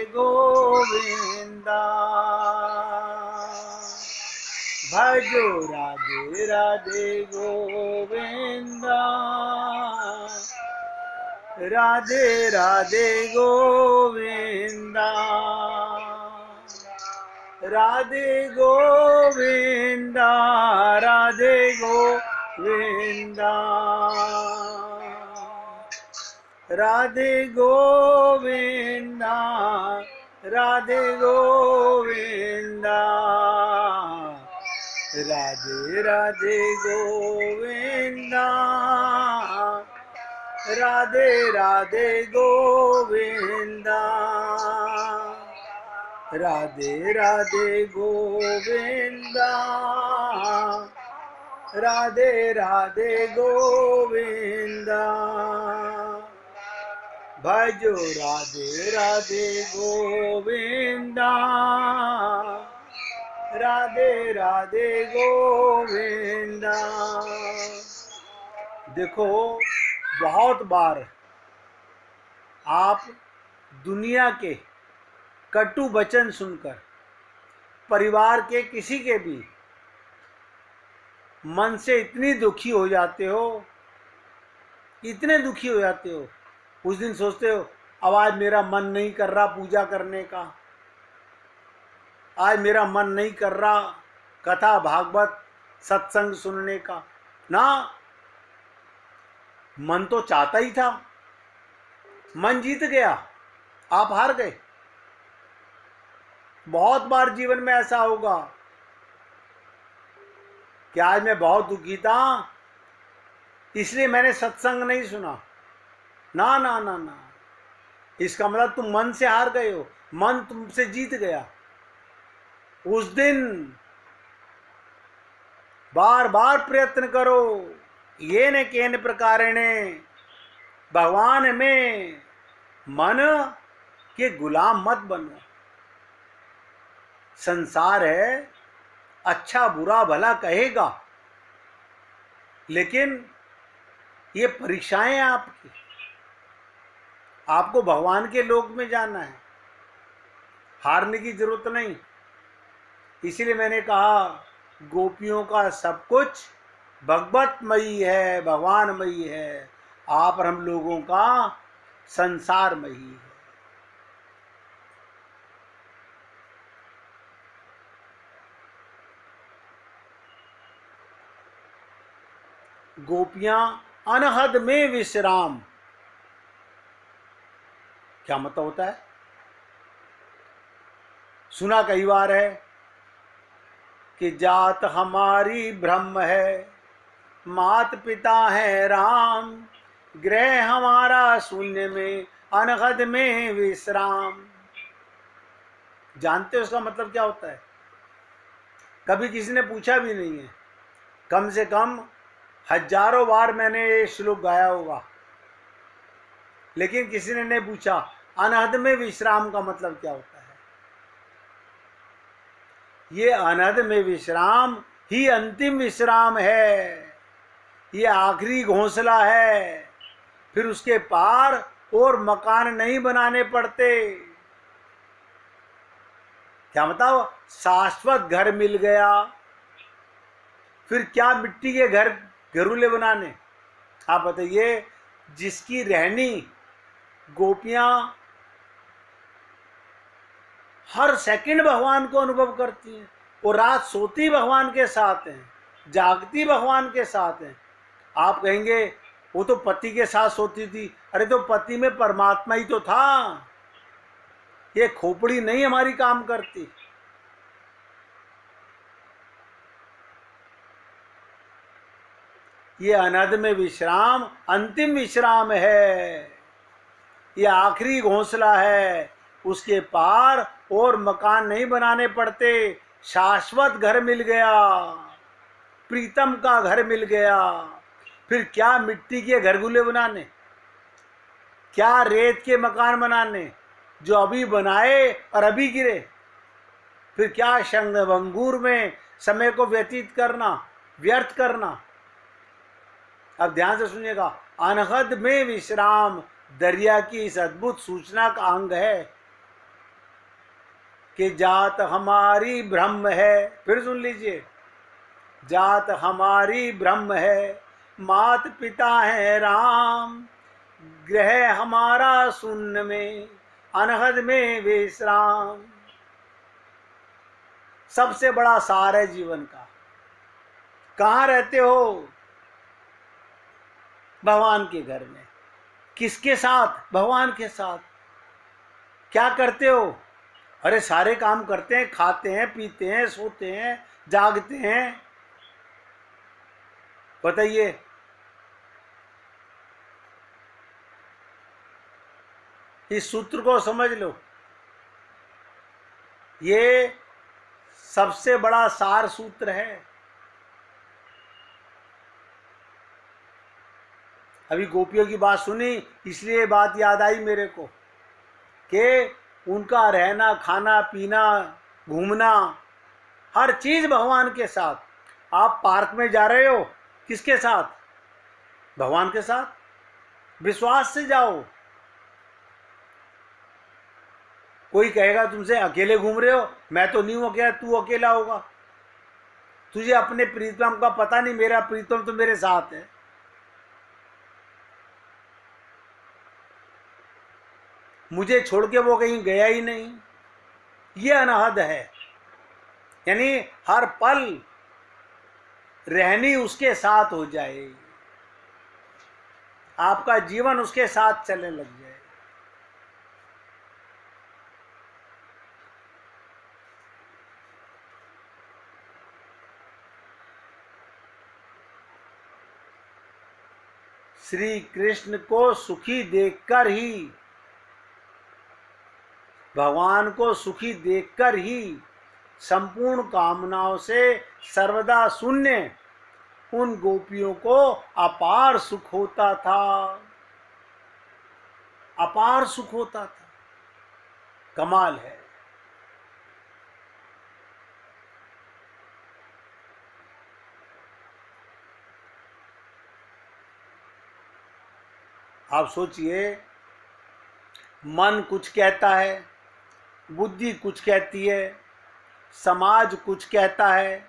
गोविंदा भजो राधे राधे गोविंदा राधे राधे गोविंदा राधे गोविंदा राधे गोविंदा राधे गोविंदा राधे गोविंदा राधे राधे गोविंदा राधे राधे गोविंदा राधे राधे गोविंदा राधे राधे गोविंदा भजो राधे राधे गोविंदा राधे राधे गोविंदा। देखो, बहुत बार आप दुनिया के कटु वचन सुनकर परिवार के किसी के भी मन से इतने दुखी हो जाते हो, इतने दुखी हो जाते हो, उस दिन सोचते हो अब आज मेरा मन नहीं कर रहा पूजा करने का, आज मेरा मन नहीं कर रहा कथा भागवत सत्संग सुनने का। ना, मन तो चाहता ही था, मन जीत गया, आप हार गए। बहुत बार जीवन में ऐसा होगा कि आज मैं बहुत दुखी था इसलिए मैंने सत्संग नहीं सुना। ना ना ना ना, इसका मतलब तुम मन से हार गए हो, मन तुमसे जीत गया। उस दिन बार बार प्रयत्न करो, ये न केन प्रकारेण भगवान में मन के गुलाम मत बनो। संसार है, अच्छा बुरा भला कहेगा, लेकिन ये परीक्षाएं आपकी, आपको भगवान के लोक में जाना है, हारने की जरूरत नहीं। इसीलिए मैंने कहा गोपियों का सब कुछ भगवतमयी है, भगवानमयी है, आप और हम लोगों का संसारमयी है। गोपियां अनहद में विश्राम, क्या मतलब होता है? सुना कई बार है कि जात हमारी ब्रह्म है, मात पिता है राम, गृह हमारा शून्य में अनहद में विश्राम। जानते हो उसका मतलब क्या होता है? कभी किसी ने पूछा भी नहीं है, कम से कम हजारों बार मैंने ये श्लोक गाया होगा, लेकिन किसी ने नहीं पूछा अनहद में विश्राम का मतलब क्या होता है। ये अनहद में विश्राम ही अंतिम विश्राम है, ये आखिरी घोंसला है, फिर उसके पार और मकान नहीं बनाने पड़ते। क्या मतलब? शाश्वत घर मिल गया, फिर क्या मिट्टी के घर घरूले बनाने। आप बताइए, जिसकी रहनी गोपियां हर सेकंड भगवान को अनुभव करती हैं, और रात सोती भगवान के साथ हैं, जागती भगवान के साथ हैं। आप कहेंगे वो तो पति के साथ सोती थी, अरे तो पति में परमात्मा ही तो था, ये खोपड़ी नहीं हमारी काम करती। ये अनहद में विश्राम अंतिम विश्राम है, ये आखिरी घोंसला है, उसके पार और मकान नहीं बनाने पड़ते, शाश्वत घर मिल गया, प्रीतम का घर मिल गया। फिर क्या मिट्टी के घरगुले बनाने, क्या रेत के मकान बनाने जो अभी बनाए और अभी गिरे। फिर क्या शंखभंगूर में समय को व्यतीत करना, व्यर्थ करना। अब ध्यान से सुनिएगा, अनहद में विश्राम दरिया की इस अद्भुत सूचना का अंग है। कि जात हमारी ब्रह्म है। फिर सुन लीजिए, जात हमारी ब्रह्म है, मात पिता है राम, ग्रह हमारा शून्य में, अनहद में विश्राम। सबसे बड़ा सार है जीवन का। कहाँ रहते हो? भगवान के घर में। किसके साथ? भगवान के साथ। क्या करते हो? अरे सारे काम करते हैं, खाते हैं, पीते हैं, सोते हैं, जागते हैं। बताइए, इस सूत्र को समझ लो। ये सबसे बड़ा सार सूत्र है। अभी गोपियों की बात सुनी, इसलिए बात याद आई मेरे को कि उनका रहना, खाना, पीना, घूमना, हर चीज भगवान के साथ। आप पार्क में जा रहे हो, किसके साथ? भगवान के साथ। विश्वास से जाओ। कोई कहेगा तुमसे अकेले घूम रहे हो, मैं तो नहीं हूं अकेला, तू अकेला होगा। तुझे अपने प्रीतम का पता नहीं, मेरा प्रीतम तो मेरे साथ है। मुझे छोड़ के वो कहीं गया ही नहीं। ये अनहद है। यानी हर पल रहनी उसके साथ हो जाए, आपका जीवन उसके साथ चलने लग जाए। श्री कृष्ण को सुखी देखकर ही, भगवान को सुखी देखकर ही संपूर्ण कामनाओं से सर्वदा शून्य उन गोपियों को अपार सुख होता था। अपार सुख होता था। कमाल है। आप सोचिए, मन कुछ कहता है, बुद्धि कुछ कहती है, समाज कुछ कहता है,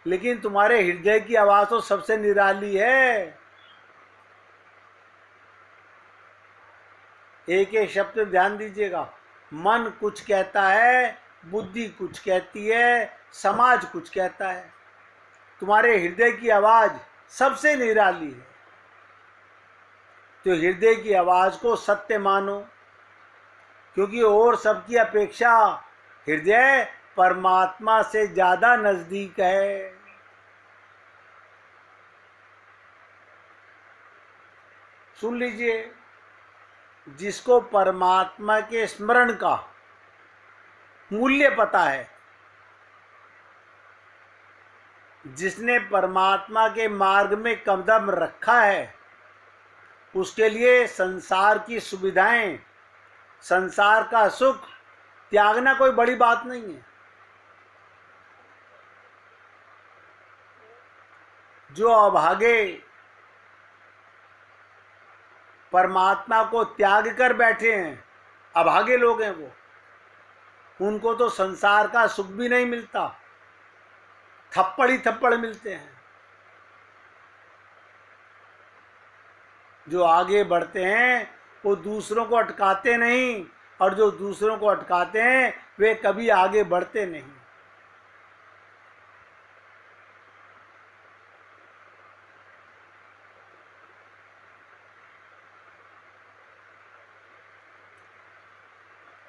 लेकिन तुम्हारे हृदय की आवाज तो सबसे निराली है। एक एक शब्द पे ध्यान दीजिएगा। मन कुछ कहता है, बुद्धि कुछ कहती है, समाज कुछ कहता है, तुम्हारे हृदय की आवाज सबसे निराली है। तो हृदय की आवाज को सत्य मानो, क्योंकि और सबकी अपेक्षा हृदय परमात्मा से ज्यादा नजदीक है। सुन लीजिए, जिसको परमात्मा के स्मरण का मूल्य पता है, जिसने परमात्मा के मार्ग में कदम रखा है, उसके लिए संसार की सुविधाएं, संसार का सुख त्यागना कोई बड़ी बात नहीं है। जो अभागे परमात्मा को त्याग कर बैठे हैं, अभागे लोग हैं वो, उनको तो संसार का सुख भी नहीं मिलता, थप्पड़ ही थप्पड़ मिलते हैं। जो आगे बढ़ते हैं वो दूसरों को अटकाते नहीं, और जो दूसरों को अटकाते हैं वे कभी आगे बढ़ते नहीं।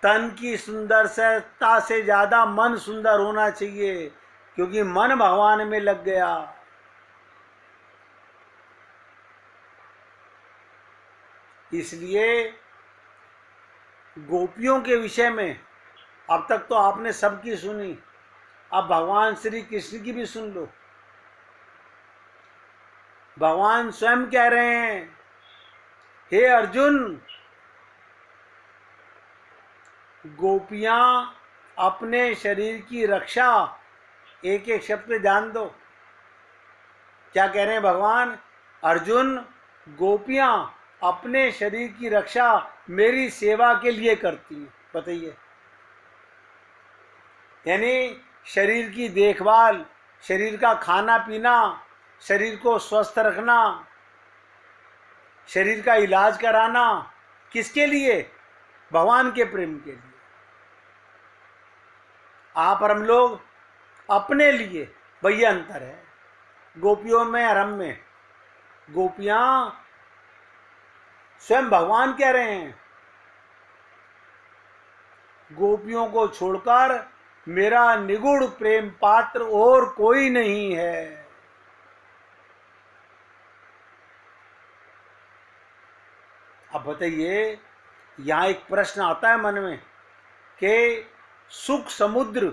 तन की सुंदरता से ज्यादा मन सुंदर होना चाहिए, क्योंकि मन भगवान में लग गया। इसलिए गोपियों के विषय में अब तक तो आपने सबकी सुनी, अब भगवान श्री कृष्ण की भी सुन लो। भगवान स्वयं कह रहे हैं, हे अर्जुन, गोपियां अपने शरीर की रक्षा, एक एक शब्द पे ध्यान दो। क्या कह रहे हैं भगवान? अर्जुन, गोपियां अपने शरीर की रक्षा मेरी सेवा के लिए करती हैं। बताइए, यानी शरीर की देखभाल, शरीर का खाना पीना, शरीर को स्वस्थ रखना, शरीर का इलाज कराना, किसके लिए? भगवान के प्रेम के लिए। आप और हम लोग अपने लिए, वही अंतर है गोपियों में और हम में। गोपियां स्वयं भगवान कह रहे हैं, गोपियों को छोड़कर मेरा निगुण प्रेम पात्र और कोई नहीं है। अब बताइए, यहां एक प्रश्न आता है मन में कि सुख समुद्र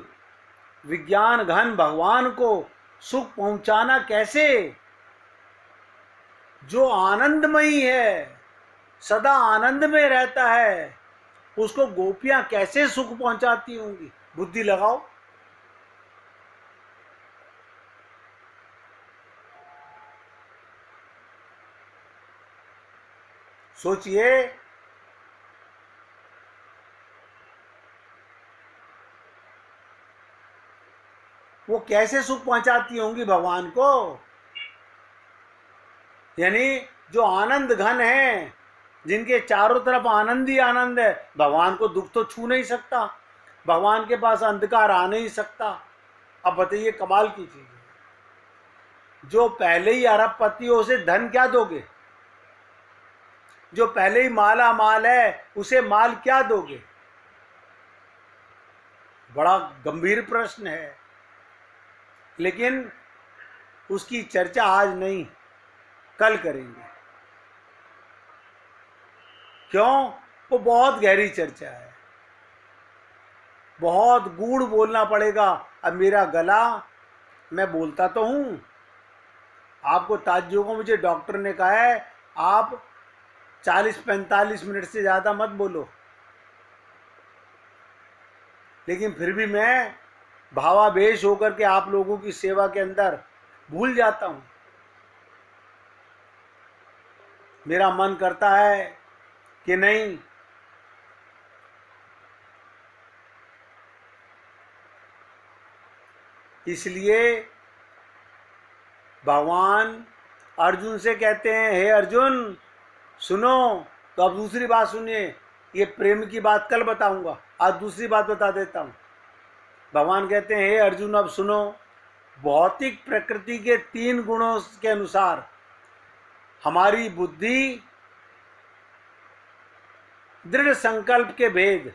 विज्ञान घन भगवान को सुख पहुंचाना कैसे? जो आनंदमयी है, सदा आनंद में रहता है, उसको गोपियां कैसे सुख पहुंचाती होंगी? बुद्धि लगाओ। सोचिए, वो कैसे सुख पहुंचाती होंगी भगवान को? यानी जो आनंद घन है, जिनके चारों तरफ आनंद ही आनंद है, भगवान को दुख तो छू नहीं सकता, भगवान के पास अंधकार आ नहीं सकता। अब बताइए, कमाल की चीज है। जो पहले ही अरबपति हो, उसे धन क्या दोगे? जो पहले ही माला माल है, उसे माल क्या दोगे? बड़ा गंभीर प्रश्न है, लेकिन उसकी चर्चा आज नहीं, कल करेंगे। क्यों? वो बहुत गहरी चर्चा है, बहुत गूढ़ बोलना पड़ेगा। अब मेरा गला, मैं बोलता तो हूं, आपको ताज्जुब को मुझे डॉक्टर ने कहा है आप 40-45 मिनट से ज़्यादा मत बोलो, लेकिन फिर भी मैं भावावेश होकर के आप लोगों की सेवा के अंदर भूल जाता हूं। मेरा मन करता है कि नहीं, इसलिए भगवान अर्जुन से कहते हैं, हे अर्जुन सुनो। तो अब दूसरी बात सुनिए, ये प्रेम की बात कल बताऊंगा, आज दूसरी बात बता देता हूं। भगवान कहते हैं, हे अर्जुन अब सुनो, भौतिक प्रकृति के 3 गुणों के अनुसार हमारी बुद्धि दृढ़ संकल्प के भेद,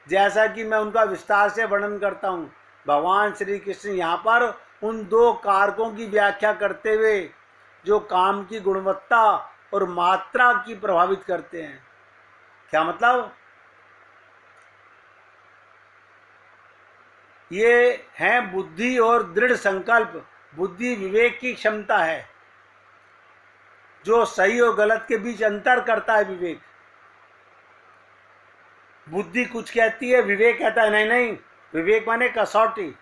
जैसा कि मैं उनका विस्तार से वर्णन करता हूं। भगवान श्री कृष्ण यहाँ पर उन 2 कारकों की व्याख्या करते हुए जो काम की गुणवत्ता और मात्रा की प्रभावित करते हैं। क्या मतलब? ये हैं बुद्धि और दृढ़ संकल्प। बुद्धि विवेक की क्षमता है, जो सही और गलत के बीच अंतर करता है। विवेक, बुद्धि कुछ कहती है, विवेक कहता है नहीं नहीं। विवेक माने कसौटी।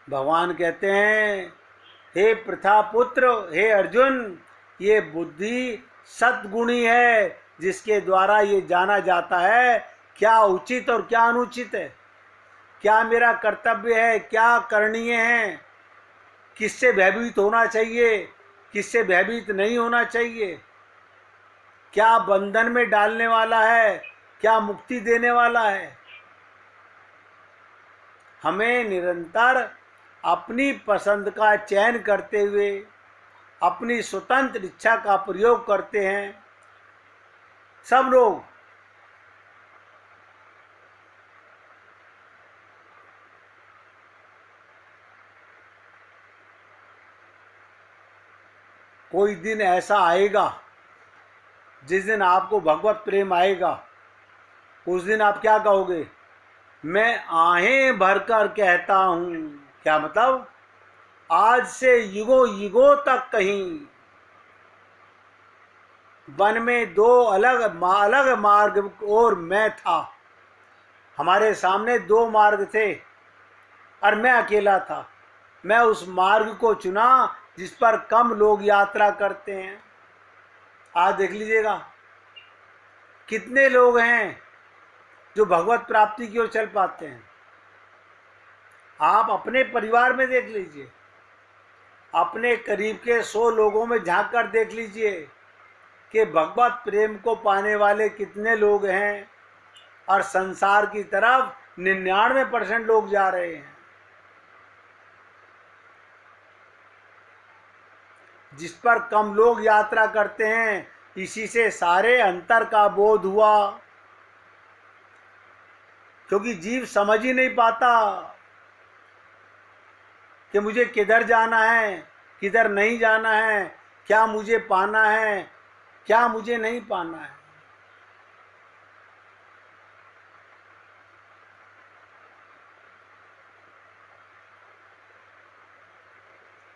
भगवान कहते हैं, हे पृथा पुत्र, हे अर्जुन, ये बुद्धि सद्गुणी है, जिसके द्वारा ये जाना जाता है क्या उचित और क्या अनुचित है, क्या मेरा कर्तव्य है, क्या करणीय है, किससे भयभीत होना चाहिए, किससे भयभीत नहीं होना चाहिए, क्या बंधन में डालने वाला है, क्या मुक्ति देने वाला है। हमें निरंतर अपनी पसंद का चयन करते हुए अपनी स्वतंत्र इच्छा का प्रयोग करते हैं सब लोग। कोई दिन ऐसा आएगा जिस दिन आपको भगवत प्रेम आएगा, उस दिन आप क्या कहोगे? मैं आहें भरकर कहता हूं। क्या मतलब? आज से युगों युगों तक कहीं वन में 2 अलग मार्ग और मैं था। हमारे सामने 2 मार्ग थे और मैं अकेला था। मैं उस मार्ग को चुना जिस पर कम लोग यात्रा करते हैं। आज देख लीजिएगा कितने लोग हैं जो भगवत प्राप्ति की ओर चल पाते हैं। आप अपने परिवार में देख लीजिए, अपने करीब के 100 लोगों में झांक कर देख लीजिए कि भगवत प्रेम को पाने वाले कितने लोग हैं और संसार की तरफ 99% लोग जा रहे हैं। जिस पर कम लोग यात्रा करते हैं, इसी से सारे अंतर का बोध हुआ, क्योंकि जीव समझ ही नहीं पाता कि मुझे किधर जाना है, किधर नहीं जाना है, क्या मुझे पाना है, क्या मुझे नहीं पाना है।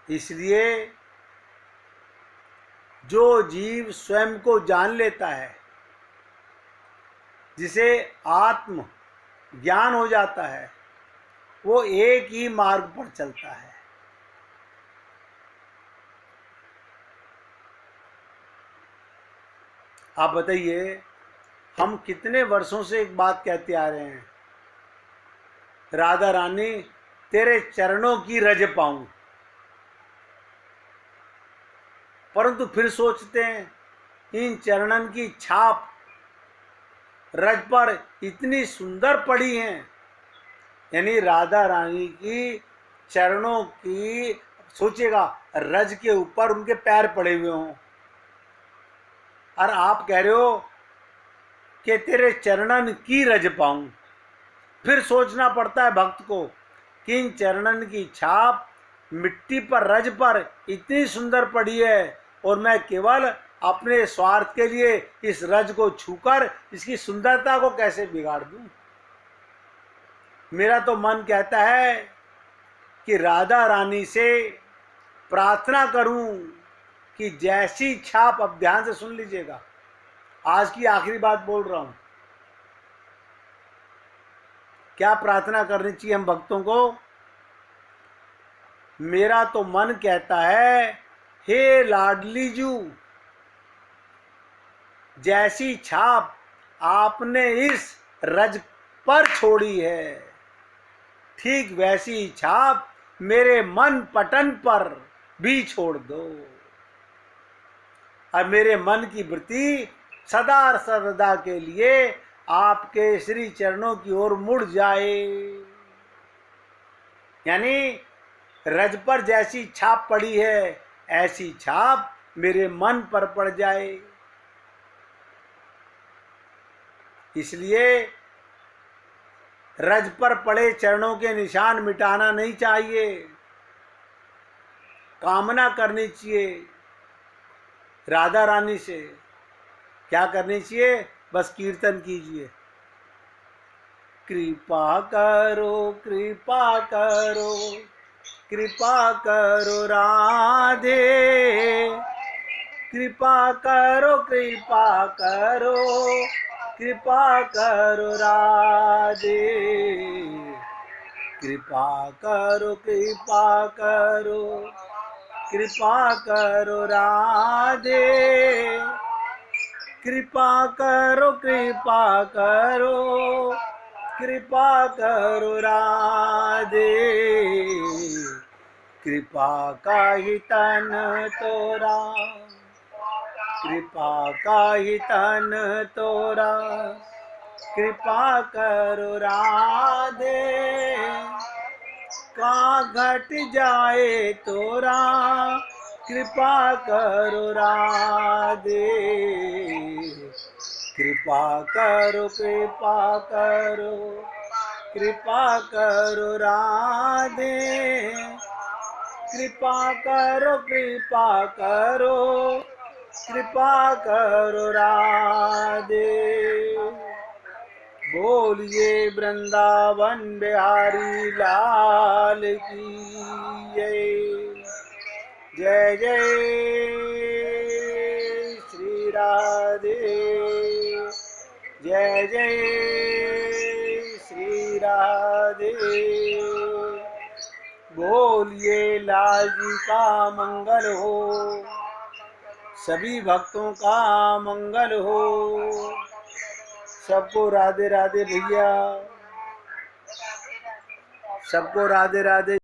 इसलिए जो जीव स्वयं को जान लेता है, जिसे आत्म ज्ञान हो जाता है, वो एक ही मार्ग पर चलता है। आप बताइए, हम कितने वर्षों से एक बात कहते आ रहे हैं, राधा रानी तेरे चरणों की रज पाऊं, परंतु फिर सोचते हैं इन चरणन की छाप रज पर इतनी सुंदर पड़ी है, यानी राधा रानी की चरणों की, सोचिएगा रज के ऊपर उनके पैर पड़े हुए हों, और आप कह रहे हो कि तेरे चरणन की रज पाऊं। फिर सोचना पड़ता है भक्त को कि इन चरणन की छाप मिट्टी पर, रज पर इतनी सुंदर पड़ी है, और मैं केवल अपने स्वार्थ के लिए इस रज को छूकर इसकी सुंदरता को कैसे बिगाड़ दूं। मेरा तो मन कहता है कि राधा रानी से प्रार्थना करूं कि जैसी छाप, अब ध्यान से सुन लीजिएगा, आज की आखिरी बात बोल रहा हूं, क्या प्रार्थना करनी चाहिए हम भक्तों को। मेरा तो मन कहता है, हे लाडली जू, जैसी छाप आपने इस रज पर छोड़ी है, ठीक वैसी छाप मेरे मन पटन पर भी छोड़ दो, और मेरे मन की वृत्ति सदा सर्वदा के लिए आपके श्री चरणों की ओर मुड़ जाए। यानी रज पर जैसी छाप पड़ी है, ऐसी छाप मेरे मन पर पड़ जाए। इसलिए रज पर पड़े चरणों के निशान मिटाना नहीं चाहिए, कामना करनी चाहिए राधा रानी से। क्या करनी चाहिए? बस कीर्तन कीजिए, कृपा करो, कृपा करो, कृपा करो राधे, कृपा करो, कृपा करो, कृपा करो राधे, कृपा करो, कृपा करो, कृपा करो राधे, कृपा करो, कृपा करो, कृपा करो राधे, कृपा का ही तन तोरा, कृपा का ही तन तोरा, कृपा करो राधे, का घट जाए तोरा, कृपा करो राधे, कृपा करो, कृपा करो, कृपा करो राधे, कृपा करो, कृपा करो, कृपा करो राधे। बोलिए वृंदावन बिहारी लाल की जय, जय श्री राधे, जय जय श्री राधे। बोलिए लाल जी का मंगल हो, सभी भक्तों का मंगल हो। सबको राधे राधे भैया, सबको राधे राधे।